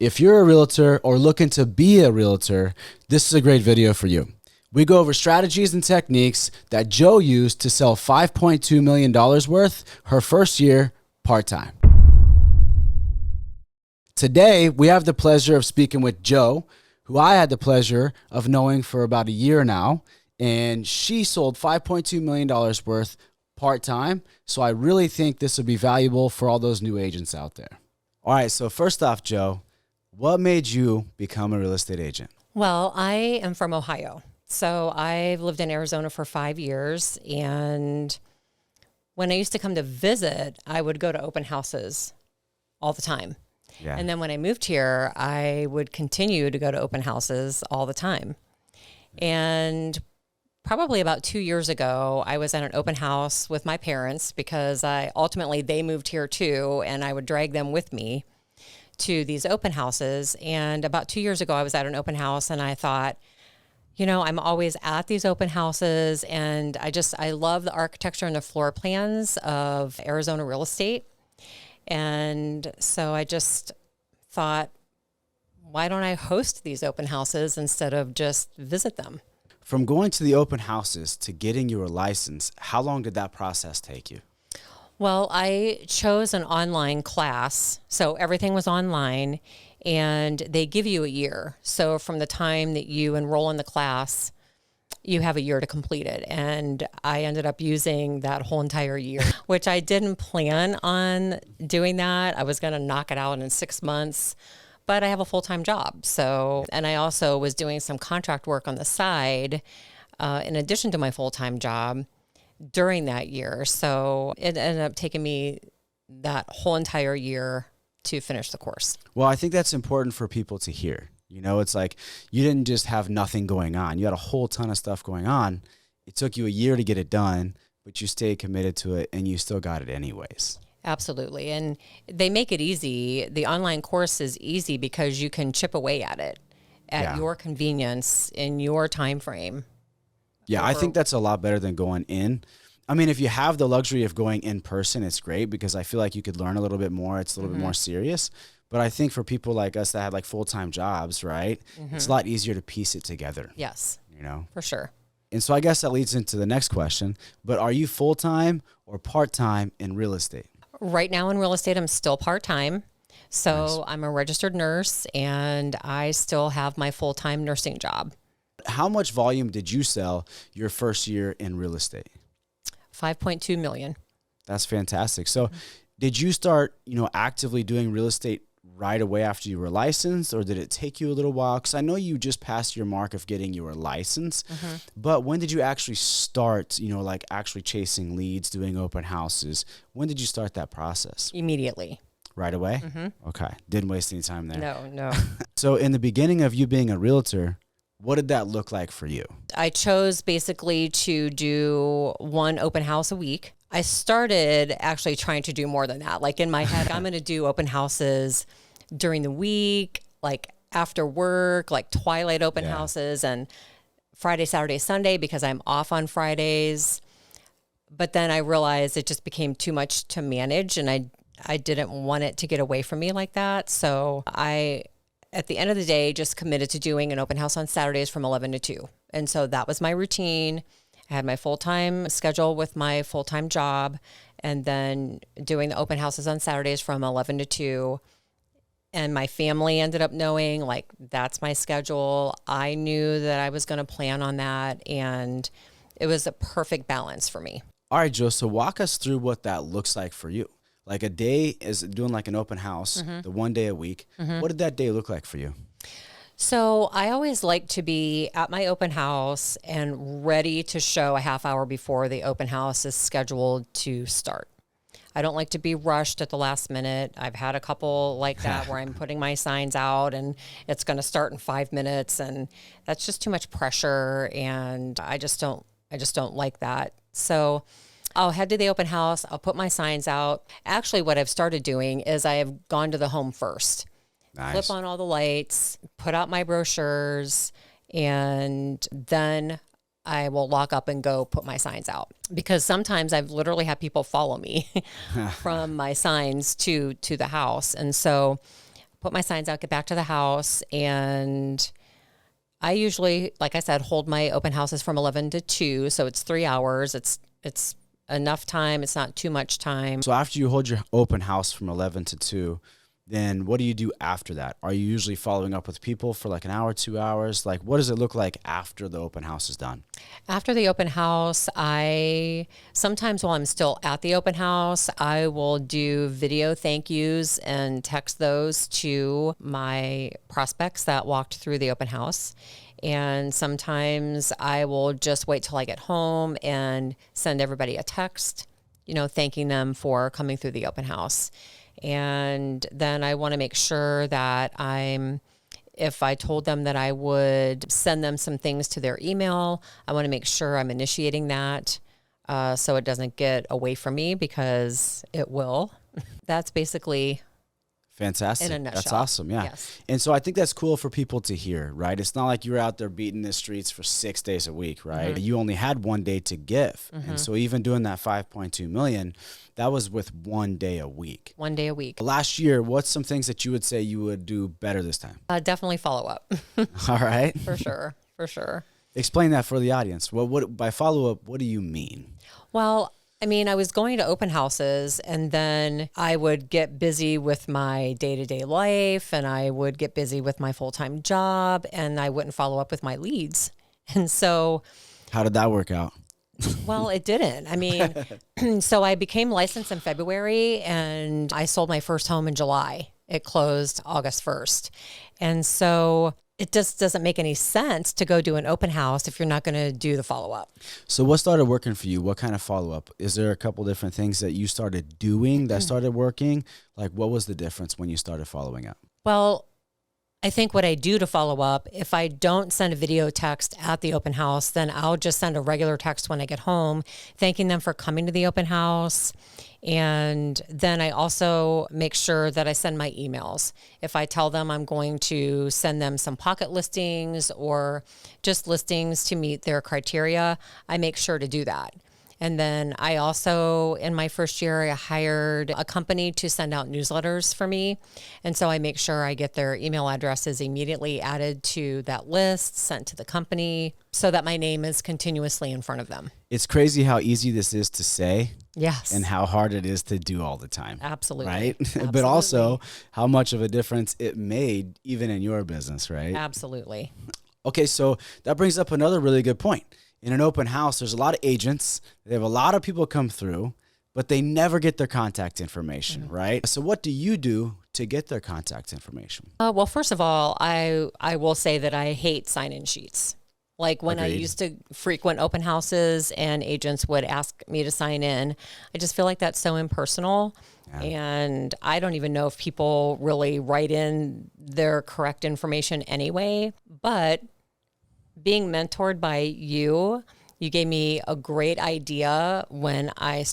If you're a realtor or looking to be a realtor, this is a great video for you. We go over strategies and techniques that Jo used to sell $5.2 million worth her first year part-time. Today, we have the pleasure of speaking with Jo, who I had the pleasure of knowing for about a year now, and she sold $5.2 million worth part-time. So I really think this would be valuable for all those new agents out there. All right, so first off, Jo, what made you become a real estate agent? Well, I am from Ohio. So I've lived in Arizona for 5 years. And when I used to come to visit, I would go to open houses all the time. Yeah. And then when I moved here, I would continue to go to open houses all the time. And probably about 2 years ago, I was at an open house with my parents because they moved here too, and I would drag them with me to these open houses. And about 2 years ago, I was at an open house and I thought, I'm always at these open houses and I love the architecture and the floor plans of Arizona real estate. And so I just thought, why don't I host these open houses instead of just visit them? From going to the open houses to getting your license, how long did that process take you? Well, I chose an online class, so everything was online, and they give you a year. So from the time that you enroll in the class, you have a year to complete it. And I ended up using that whole entire year, which I didn't plan on doing that. I was going to knock it out in 6 months, but I have a full-time job. And I also was doing some contract work on the side in addition to my full-time job during that year. So it ended up taking me that whole entire year to finish the course. Well, I think that's important for people to hear. It's like you didn't just have nothing going on. You had a whole ton of stuff going on. It took you a year to get it done, but you stayed committed to it and you still got it anyways. Absolutely. And they make it easy. The online course is easy because you can chip away at it at your convenience in your time frame. Yeah, I think that's a lot better than going in. I mean, if you have the luxury of going in person, it's great because I feel like you could learn a little bit more. It's a little bit more serious. But I think for people like us that have like full-time jobs, right, it's a lot easier to piece it together. Yes, for sure. And so I guess that leads into the next question. But are you full-time or part-time in real estate? Right now in real estate, I'm still part-time. So nice. I'm a registered nurse and I still have my full-time nursing job. How much volume did you sell your first year in real estate? 5.2 million. That's fantastic. So did you start, actively doing real estate right away after you were licensed, or did it take you a little while? Because I know you just passed your mark of getting your license, but when did you actually start, like actually chasing leads, doing open houses? When did you start that process? Immediately. Right away? Okay. Didn't waste any time there. No. So in the beginning of you being a realtor, what did that look like for you? I chose basically to do one open house a week. I started actually trying to do more than that. Like in my head, I'm going to do open houses during the week, like after work, like twilight open houses, and Friday, Saturday, Sunday, because I'm off on Fridays. But then I realized it just became too much to manage, and I didn't want it to get away from me like that. So I, at the end of the day, just committed to doing an open house on Saturdays from 11 to 2. And so that was my routine. I had my full-time schedule with my full-time job, and then doing the open houses on Saturdays from 11 to 2. And my family ended up knowing, like, that's my schedule. I knew that I was going to plan on that, and it was a perfect balance for me. All right, Jo, so walk us through what that looks like for you. Like a day is doing like an open house, the 1 day a week. What did that day look like for you? So I always like to be at my open house and ready to show a half hour before the open house is scheduled to start. I don't like to be rushed at the last minute. I've had a couple like that where I'm putting my signs out and it's going to start in 5 minutes, and that's just too much pressure, and I just don't like that. So I'll head to the open house. I'll put my signs out. Actually, what I've started doing is I have gone to the home first. Nice. Flip on all the lights, put out my brochures, and then I will lock up and go put my signs out. Because sometimes I've literally had people follow me from my signs to the house. And so put my signs out, get back to the house. And I usually, like I said, hold my open houses from 11 to 2. So it's 3 hours. It's enough time. It's not too much time. So after you hold your open house from 11 to 2, then what do you do after that? Are you usually following up with people for like an hour, 2 hours? Like, what does it look like after the open house is done? After the open house, sometimes while I'm still at the open house, I will do video thank yous and text those to my prospects that walked through the open house. And sometimes I will just wait till I get home and send everybody a text, thanking them for coming through the open house. And then I want to make sure that if I told them that I would send them some things to their email, I want to make sure I'm initiating that so it doesn't get away from me, because it will. That's basically fantastic. in a nutshell. That's awesome. Yeah. Yes. And so I think that's cool for people to hear, right? It's not like you're out there beating the streets for 6 days a week, right? You only had 1 day to give. And so even doing that 5.2 million, that was with 1 day a week. 1 day a week. Last year, what's some things that you would say you would do better this time? Definitely follow up. All right. For sure. For sure. Explain that for the audience. Well, by follow up, what do you mean? Well, I was going to open houses, and then I would get busy with my day-to-day life, and I would get busy with my full-time job, and I wouldn't follow up with my leads. And so, how did that work out? Well, it didn't. So I became licensed in February, and I sold my first home in July. It closed August 1st. And so it just doesn't make any sense to go do an open house if you're not going to do the follow-up. So what started working for you? What kind of follow-up? Is there a couple different things that you started doing that started working? Like, what was the difference when you started following up? Well, I think what I do to follow up, if I don't send a video text at the open house, then I'll just send a regular text when I get home, thanking them for coming to the open house. And then I also make sure that I send my emails. If I tell them I'm going to send them some pocket listings or just listings to meet their criteria, I make sure to do that. And then I also, in my first year, I hired a company to send out newsletters for me. And so I make sure I get their email addresses immediately added to that list, sent to the company, so that my name is continuously in front of them. It's crazy how easy this is to say. Yes. And how hard it is to do all the time. Absolutely. Right? Absolutely. But also how much of a difference it made even in your business, right? Absolutely. Okay, so that brings up another really good point. In an open house, there's a lot of agents. They have a lot of people come through, but they never get their contact information, right? So what do you do to get their contact information? Well, first of all, I will say that I hate sign-in sheets. Like when Agreed. I used to frequent open houses and agents would ask me to sign in, I just feel like that's so impersonal. Yeah. And I don't even know if people really write in their correct information anyway. But being mentored by you gave me a great idea when I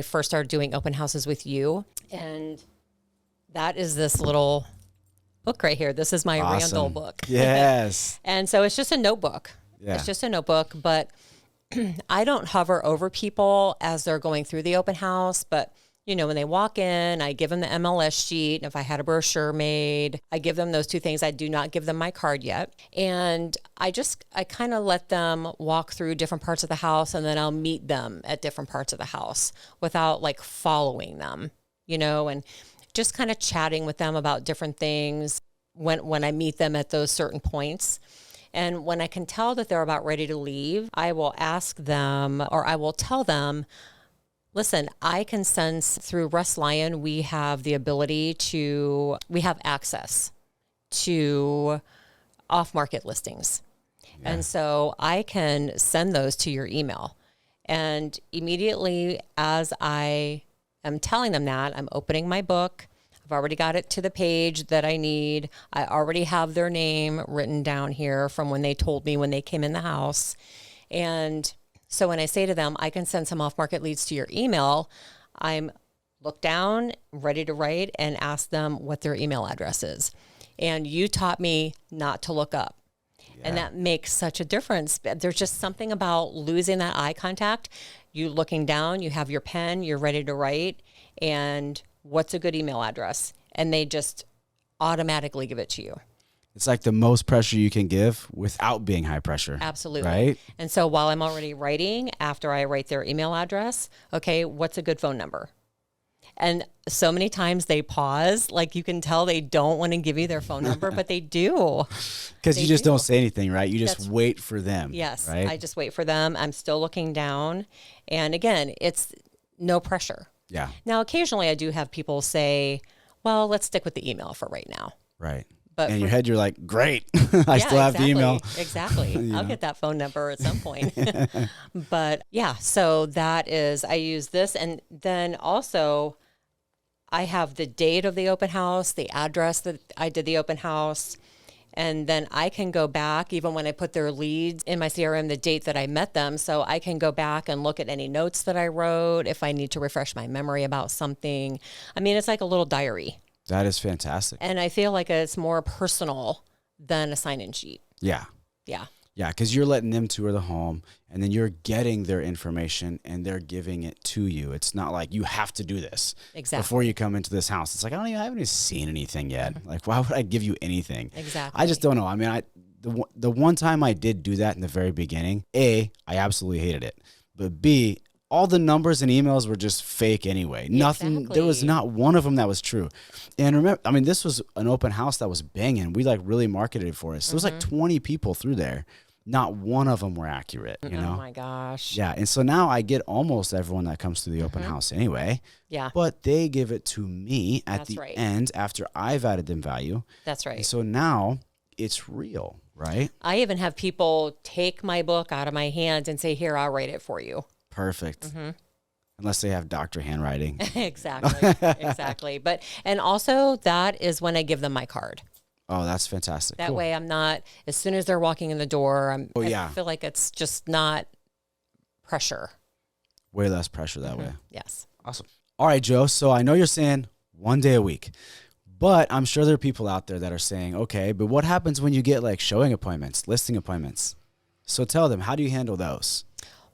first started doing open houses with you. And that is this little book right here. This is my Randall book. Yes. And so it's just a notebook. Yeah. It's just a notebook, but I don't hover over people as they're going through the open house. But, when they walk in, I give them the MLS sheet. If I had a brochure made, I give them those two things. I do not give them my card yet. And I kind of let them walk through different parts of the house, and then I'll meet them at different parts of the house without like following them, and just kind of chatting with them about different things when I meet them at those certain points. And when I can tell that they're about ready to leave, I will ask them, or I will tell them, listen, I can sense through Russ Lyon, we have access to off-market listings. Yeah. And so I can send those to your email. And immediately as I am telling them that, I'm opening my book. I've already got it to the page that I need. I already have their name written down here from when they told me when they came in the house. And so when I say to them, I can send some off-market leads to your email, I'm look down, ready to write, and ask them what their email address is. And you taught me not to look up. Yeah. And that makes such a difference. There's just something about losing that eye contact. You looking down, you have your pen, you're ready to write, and what's a good email address? And they just automatically give it to you. It's like the most pressure you can give without being high pressure. Absolutely. Right? And so while I'm already writing, after I write their email address, okay, what's a good phone number? And so many times they pause, like you can tell they don't want to give you their phone number, but they do. Because you just don't say anything, right? You just wait for them. Yes, right? I just wait for them. I'm still looking down. And again, it's no pressure. Yeah. Now, occasionally I do have people say, well, let's stick with the email for right now. Right. But in your head, you're like, great. I still have the email. Exactly. I'll get that phone number at some point. But yeah, so that is, I use this. And then also, I have the date of the open house, the address that I did the open house. And then I can go back, even when I put their leads in my CRM, the date that I met them. So I can go back and look at any notes that I wrote if I need to refresh my memory about something. I mean, it's like a little diary. That is fantastic. And I feel like it's more personal than a sign-in sheet. Yeah. Yeah. Yeah, because you're letting them tour the home, and then you're getting their information, and they're giving it to you. It's not like you have to do this before you come into this house. It's like, I haven't even seen anything yet. Like, why would I give you anything? Exactly. I just don't know. I mean, the one time I did do that in the very beginning, A, I absolutely hated it. But B, all the numbers and emails were just fake anyway. Nothing, there was not one of them that was true. And remember, I mean, this was an open house that was banging. We like really marketed it for us. There was like 20 people through there. Not one of them were accurate, you know? Oh my gosh. Yeah. And so now I get almost everyone that comes to the open house anyway. Yeah. But they give it to me at the end after I've added them value. That's right. And so now it's real, right? I even have people take my book out of my hands and say, here, I'll write it for you. Perfect. Unless they have doctor handwriting. Exactly. Exactly. But, and also that is when I give them my card. Oh, that's fantastic. That way I'm not, as soon as they're walking in the door, I feel like it's just not pressure. Way less pressure that way. Yes. Awesome. All right, Joe. So I know you're saying 1 day a week, but I'm sure there are people out there that are saying, okay, but what happens when you get like showing appointments, listing appointments? So tell them, how do you handle those?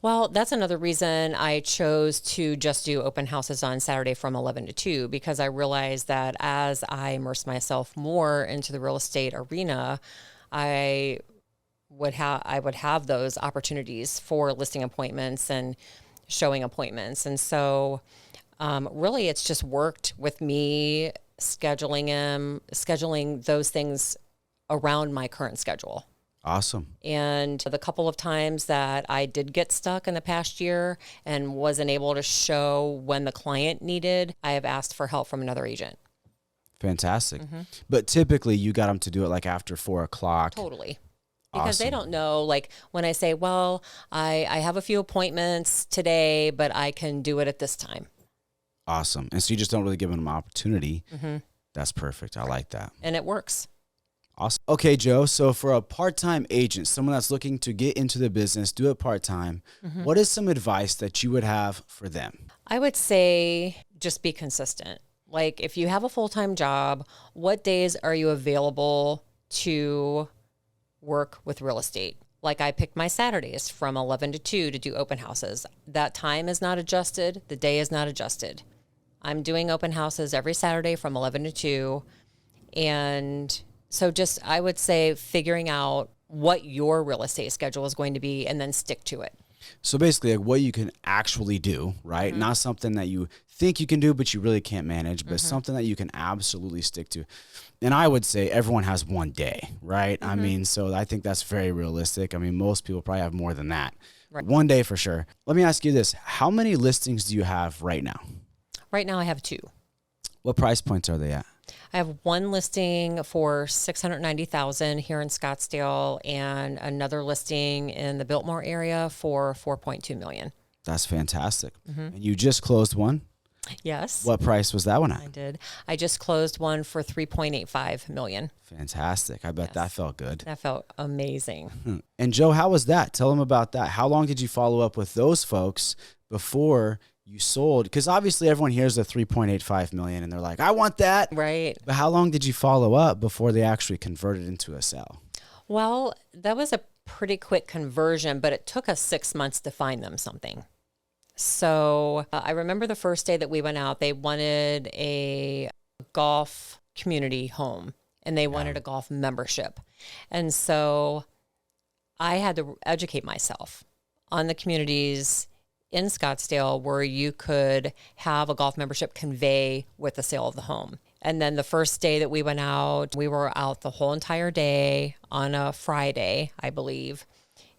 Well, that's another reason I chose to just do open houses on Saturday from 11 to 2, because I realized that as I immerse myself more into the real estate arena, I would have those opportunities for listing appointments and showing appointments. And so really it's just worked with me scheduling those things around my current schedule. Awesome. And the couple of times that I did get stuck in the past year and wasn't able to show when the client needed, I have asked for help from another agent. Fantastic. But typically you got them to do it like after 4 o'clock. Totally. Because they don't know, like when I say, well, I have a few appointments today, but I can do it at this time. Awesome. And so you just don't really give them an opportunity. That's perfect. I like that. And it works. Awesome. Okay, Joe. So for a part-time agent, someone that's looking to get into the business, do it part-time, what is some advice that you would have for them? I would say just be consistent. Like if you have a full-time job, what days are you available to work with real estate? Like I picked my Saturdays from 11 to 2 to do open houses. That time is not adjusted. The day is not adjusted. I'm doing open houses every Saturday from 11 to 2. And so just, I would say figuring out what your real estate schedule is going to be and then stick to it. So basically like what you can actually do, right? Not something that you think you can do, but you really can't manage, but something that you can absolutely stick to. And I would say everyone has 1 day, right? I mean, so I think that's very realistic. I mean, most people probably have more than that. Right. 1 day for sure. Let me ask you this. How many listings do you have right now? Right now I have 2. What price points are they at? I have one listing for $690,000 here in Scottsdale and another listing in the Biltmore area for $4.2 million. That's fantastic. And you just closed one? Yes. What price was that one at? I did. I just closed one for $3.85 million. Fantastic. I bet that felt good. That felt amazing. And Joe, how was that? Tell them about that. How long did you follow up with those folks before you sold? Because obviously everyone hears the 3.85 million and they're like, I want that. Right. But how long did you follow up before they actually converted into a sale? Well, that was a pretty quick conversion, but it took us 6 months to find them something. So I remember the first day that we went out, they wanted a golf community home. and they wanted a golf membership. And so I had to educate myself on the communities in Scottsdale where you could have a golf membership convey with the sale of the home. And then the first day that we went out, we were out the whole entire day on a Friday, I believe.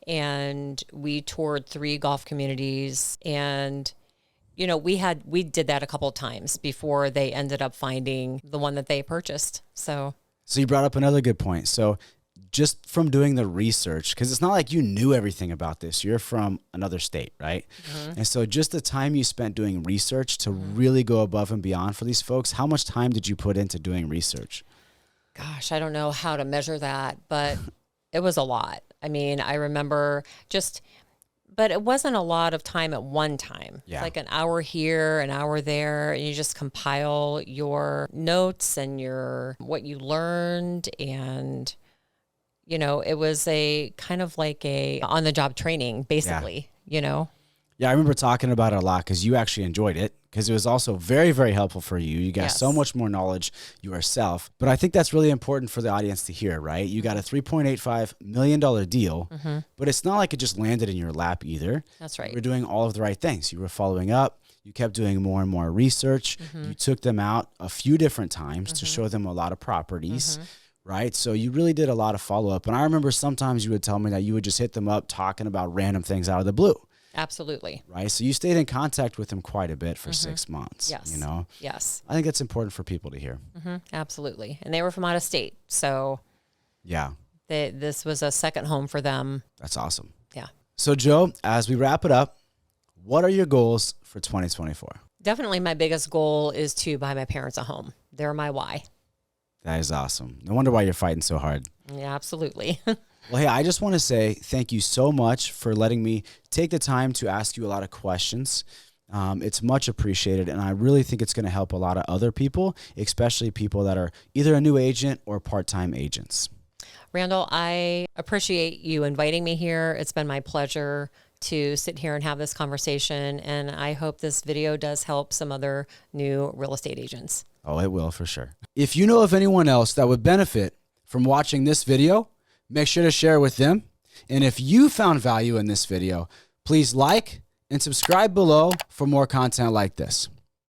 And we toured 3 golf communities. And, you know, we did that a couple of times before they ended up finding the one that they purchased. So you brought up another good point. So just from doing the research, because it's not like you knew everything about this. You're from another state, right? And so just the time you spent doing research to really go above and beyond for these folks, how much time did you put into doing research? Gosh, I don't know how to measure that, but it was a lot. I mean, I remember but it wasn't a lot of time at one time. Yeah. It's like an hour here, an hour there, and you just compile your notes and what you learned. And, you know, it was a kind of like a on-the-job training, basically, you know? Yeah, I remember talking about it a lot because you actually enjoyed it, because it was also very, very helpful for you. You got so much more knowledge yourself. But I think that's really important for the audience to hear, right? You got a $3.85 million deal, but it's not like it just landed in your lap either. That's right. You were doing all of the right things. You were following up. You kept doing more and more research. You took them out a few different times to show them a lot of properties. Right. So you really did a lot of follow up. And I remember sometimes you would tell me that you would just hit them up talking about random things out of the blue. Absolutely. Right. So you stayed in contact with them quite a bit for 6 months. Yes. You know? Yes. I think that's important for people to hear. Absolutely. And they were from out of state. So Yeah. this was a second home for them. That's awesome. Yeah. So Joe, as we wrap it up, what are your goals for 2024? Definitely my biggest goal is to buy my parents a home. They're my why. That is awesome. No wonder why you're fighting so hard. Yeah, absolutely. Well, hey, I just want to say thank you so much for letting me take the time to ask you a lot of questions. It's much appreciated, and I really think it's going to help a lot of other people, especially people that are either a new agent or part-time agents. Randall, I appreciate you inviting me here. It's been my pleasure to sit here and have this conversation, and I hope this video does help some other new real estate agents. Oh, it will for sure. If you know of anyone else that would benefit from watching this video, make sure to share it with them. And if you found value in this video, please like and subscribe below for more content like this.